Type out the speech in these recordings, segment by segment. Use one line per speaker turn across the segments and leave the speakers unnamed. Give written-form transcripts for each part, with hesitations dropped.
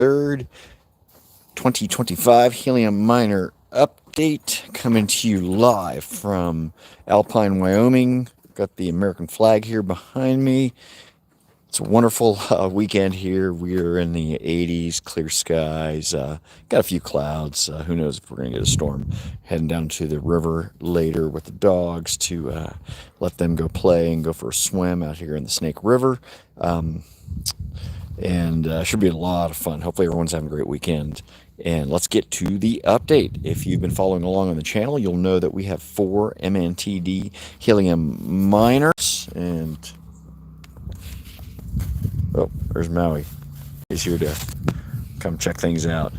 3rd, 2025 Helium Miner update coming to you live from Alpine, Wyoming. Got the American flag here behind me. It's a wonderful weekend here. We're in the 80s, clear skies. Got a few clouds. Who knows if we're going to get a storm. Heading down to the river later with the dogs to let them go play and go for a swim out here in the Snake River. And should be a lot of fun. Hopefully everyone's having a great weekend. And let's get to the update. If you've been following along on the channel, you'll know that we have 4 MNTD helium miners. And oh, there's Maui. He's here to come check things out.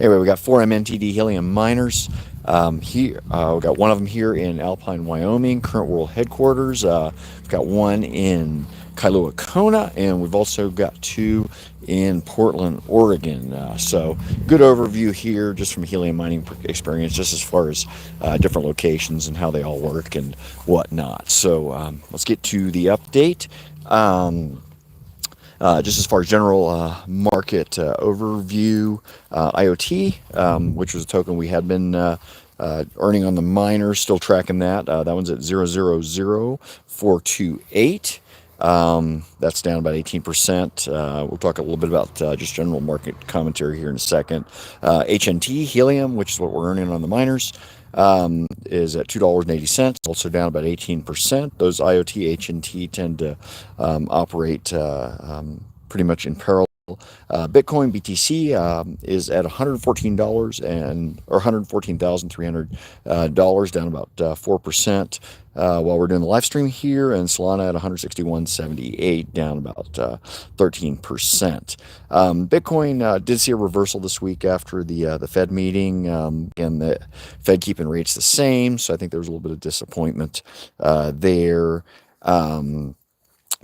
Anyway, we got 4 MNTD helium miners. Here, we got one of them here in Alpine, Wyoming, current world headquarters. We've got one in Kailua Kona, and we've also got 2 in Portland, Oregon. So good overview here just from helium mining experience, just as far as different locations and how they all work and whatnot. So let's get to the update. Just as far as general market overview, IoT, which was a token we had been earning on the miner, still tracking that. That one's at 000428. That's down about 18%. We'll talk a little bit about just general market commentary here in a second. HNT, Helium, which is what we're earning on the miners, is at $2.80, also down about 18%. Those IoT HNT tend to operate pretty much in parallel. Bitcoin BTC is at $114 or $114,300, down about 4%. While we're doing the live stream here, and Solana at 161.78, down about 13%. Bitcoin did see a reversal this week after the Fed meeting, and the Fed keeping rates the same, so I think there was a little bit of disappointment there.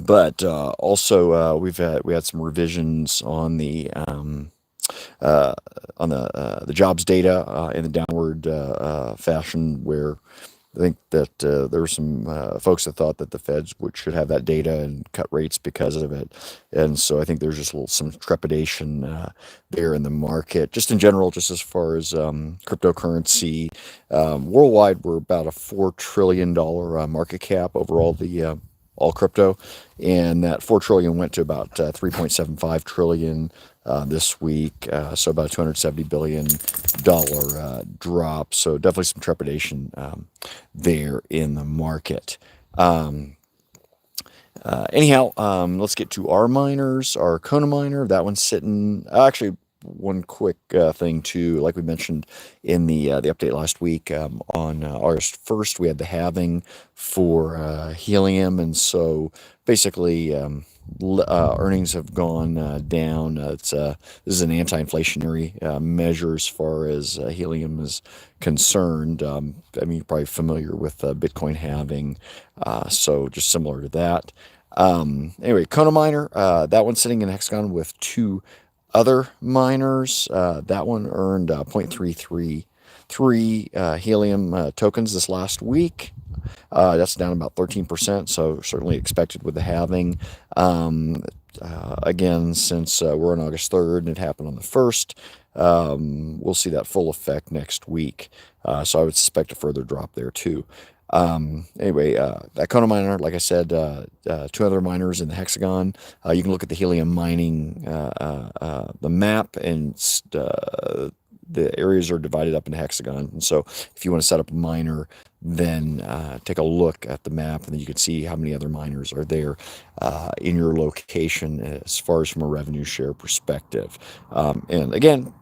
But also we had some revisions on the jobs data in the downward fashion, where I think that there were some folks that thought that the Feds should have that data and cut rates because of it. And so I think there's just some trepidation there in the market. Just in general, just as far as cryptocurrency, worldwide, we're about a $4 trillion market cap overall, all crypto. And that 4 trillion went to about 3.75 trillion this week. So about a $270 billion drop. So definitely some trepidation there in the market. Anyhow, let's get to our miners. Our Kona miner, that one's sitting, actually, one quick thing too, like we mentioned in the update last week, on August 1st, we had the halving for Helium, and so basically earnings have gone down. This is an anti-inflationary measure as far as Helium is concerned. I mean, you're probably familiar with Bitcoin halving, so just similar to that. Anyway, Kona miner, that one's sitting in Hexagon with 2 other miners. That one earned 0.333 helium tokens this last week. That's down about 13%, so certainly expected with the halving. Again, since we're on August 3rd and it happened on the 1st, we'll see that full effect next week. So I would suspect a further drop there too. Anyway, that Kona miner, like I said, 2 other miners in the Hexagon. You can look at the helium mining, the map, and the areas are divided up into hexagons. And so if you want to set up a miner, then take a look at the map, and then you can see how many other miners are there in your location as far as from a revenue share perspective. And again,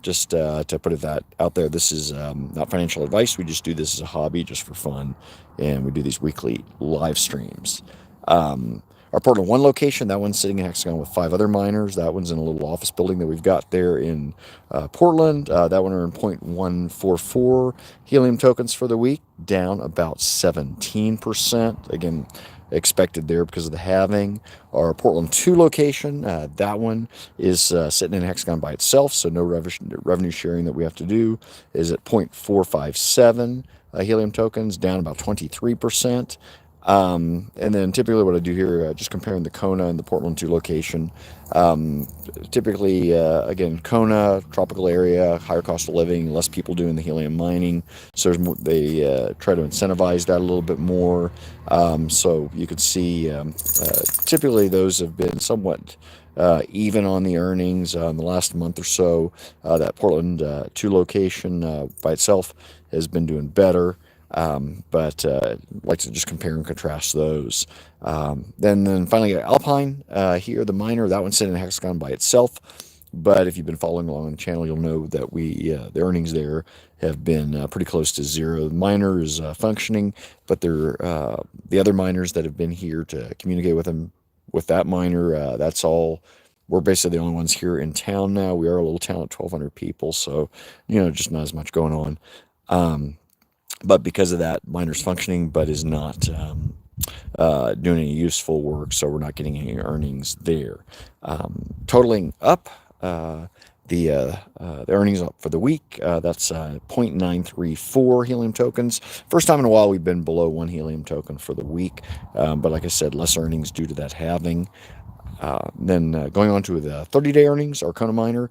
just to put that out there, this is not financial advice. We just do this as a hobby, just for fun, and we do these weekly live streams. Our Portland 1 location, that one's sitting in Hexagon with 5 other miners. That one's in a little office building that we've got there in Portland. That one earned 0.144 helium tokens for the week, down about 17%. Again, expected there because of the halving. Our Portland 2 location, that one is sitting in Hexagon by itself, so no revenue sharing that we have to do, is at 0.457 helium tokens, down about 23%. And then typically what I do here, just comparing the Kona and the Portland 2 location. Um, Typically, again, Kona, tropical area, higher cost of living, less people doing the helium mining. So they try to incentivize that a little bit more. So you could see typically those have been somewhat even on the earnings in the last month or so. That Portland 2 location by itself has been doing better. But like to just compare and contrast those. Then finally, Alpine here, the miner, that one's sitting in Hexagon by itself. But if you've been following along on the channel, you'll know that the earnings there have been pretty close to zero. The miner is functioning, but the other miners that have been here to communicate with them, with that miner, that's all. We're basically the only ones here in town now. We are a little town of 1,200 people, so just not as much going on. But because of that, miner's functioning, but is not doing any useful work, so we're not getting any earnings there. Totaling up the earnings up for the week, that's 0.934 helium tokens. First time in a while we've been below 1 helium token for the week, but like I said, less earnings due to that halving. Then going on to the 30-day earnings, our Kona miner,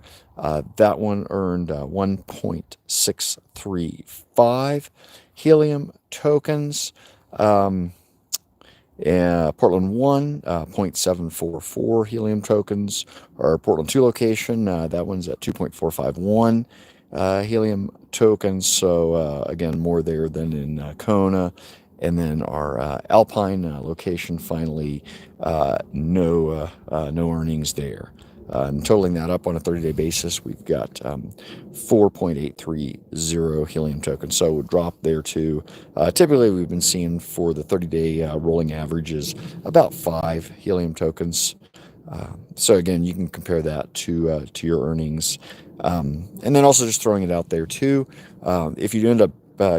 that one earned 1.635 helium tokens. Portland 1, 0.744 helium tokens. Our Portland 2 location, that one's at 2.451 helium tokens. So again, more there than in Kona. And then our Alpine location, finally, no earnings there. And totaling that up on a 30-day basis, we've got 4.830 helium tokens. So we'll drop there too. Typically, we've been seeing for the 30-day rolling averages about 5 helium tokens. So again, you can compare that to your earnings. And then also just throwing it out there too, if you end up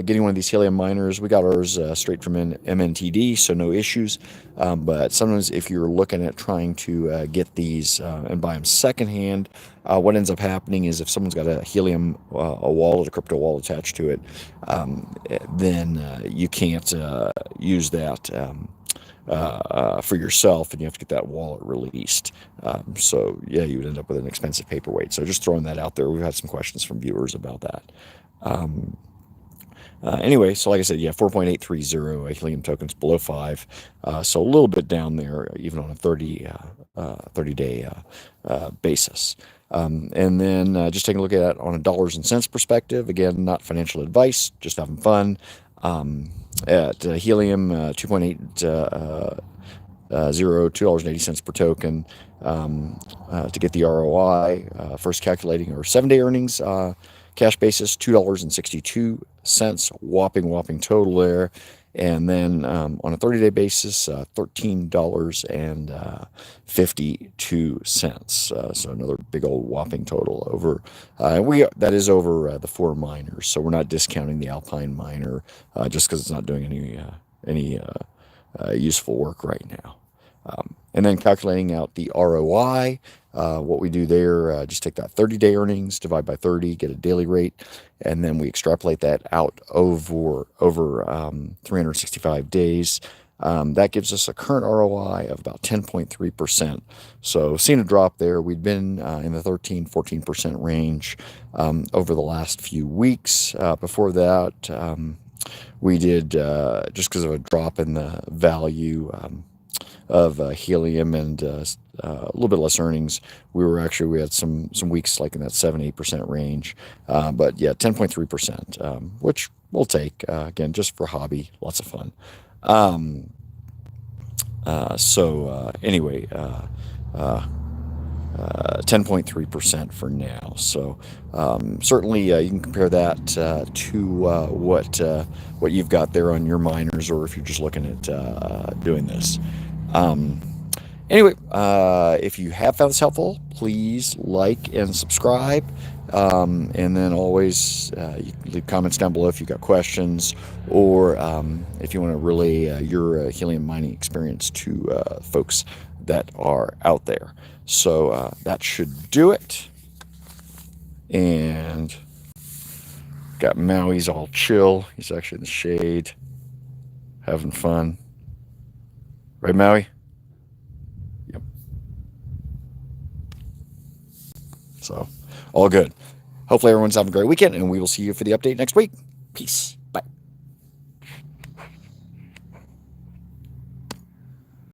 getting one of these helium miners, we got ours straight from MNTD, so no issues. But sometimes if you're looking at trying to get these and buy them secondhand, what ends up happening is if someone's got a helium, a wallet, a crypto wallet attached to it, then you can't use that for yourself, and you have to get that wallet released. So yeah, you would end up with an expensive paperweight. So just throwing that out there. We've had some questions from viewers about that. Anyway, so like I said, yeah, 4.830 helium tokens below 5. So a little bit down there, even on a 30-day basis. And then just taking a look at it on a dollars and cents perspective. Again, not financial advice, just having fun. At Helium, 2.8 $2.80 per token to get the ROI. First calculating our 7-day earnings, cash basis, $2.62. Whopping total there. And then on a 30-day basis, $13.52. So another big old whopping total over. That is over the 4 miners. So we're not discounting the Alpine miner just because it's not doing any useful work right now. And then calculating out the ROI, what we do there, just take that 30-day earnings, divide by 30, get a daily rate, and then we extrapolate that out over 365 days. That gives us a current ROI of about 10.3%. So seeing a drop there. We'd been in the 13-14% range over the last few weeks. Before that, we did, just because of a drop in the value of helium and a little bit less earnings, we had some weeks like in that 7-8% range, but yeah, 10.3%, which we'll take, again, just for hobby, lots of fun. Anyway, 10.3% for now. So certainly you can compare that to what you've got there on your miners, or if you're just looking at doing this. Anyway, if you have found this helpful, please like and subscribe. And then always you can leave comments down below if you've got questions, or if you want to relay your helium mining experience to folks that are out there. So that should do it. And got Maui's all chill. He's actually in the shade, having fun. Right, Maui? Yep. So, all good. Hopefully everyone's having a great weekend, and we will see you for the update next week. Peace.